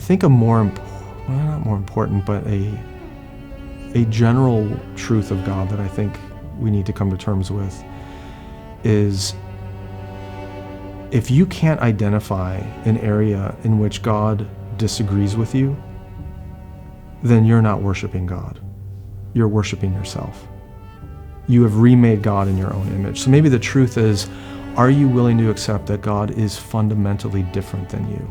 think not more important, but a general truth of God that I think we need to come to terms with is, if you can't identify an area in which God disagrees with you, then you're not worshiping God. You're worshiping yourself. You have remade God in your own image. So maybe the truth is, are you willing to accept that God is fundamentally different than you?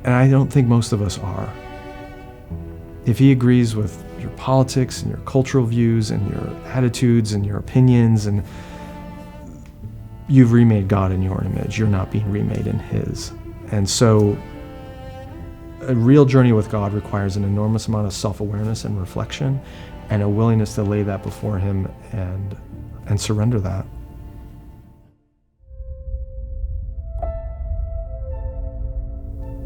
And I don't think most of us are. If he agrees with your politics and your cultural views and your attitudes and your opinions, and you've remade God in your image, you're not being remade in his. And so a real journey with God requires an enormous amount of self-awareness and reflection, and a willingness to lay that before him and surrender that.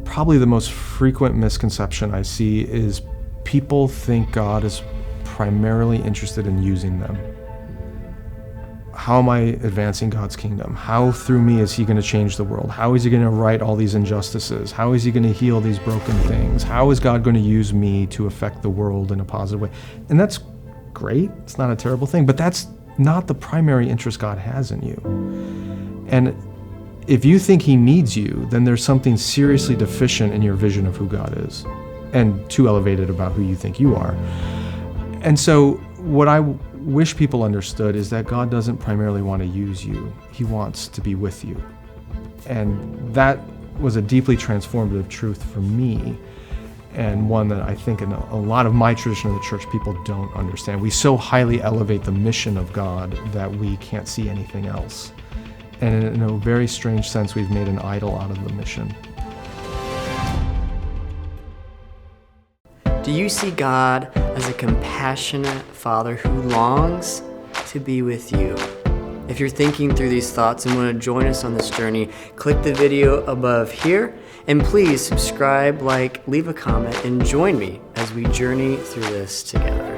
Probably the most frequent misconception I see is people think God is primarily interested in using them. How am I advancing God's kingdom? How through me is he going to change the world? How is he going to right all these injustices? How is he going to heal these broken things? How is God going to use me to affect the world in a positive way? And that's great. It's not a terrible thing, but that's not the primary interest God has in you. And if you think he needs you, then there's something seriously deficient in your vision of who God is, and too elevated about who you think you are. And so what I wish people understood is that God doesn't primarily want to use you. He wants to be with you. And that was a deeply transformative truth for me, and one that I think in a lot of my tradition of the church people don't understand. We so highly elevate the mission of God that we can't see anything else. And in a very strange sense, we've made an idol out of the mission. Do you see God as a compassionate Father who longs to be with you? If you're thinking through these thoughts and want to join us on this journey, click the video above here, and please subscribe, like, leave a comment, and join me as we journey through this together.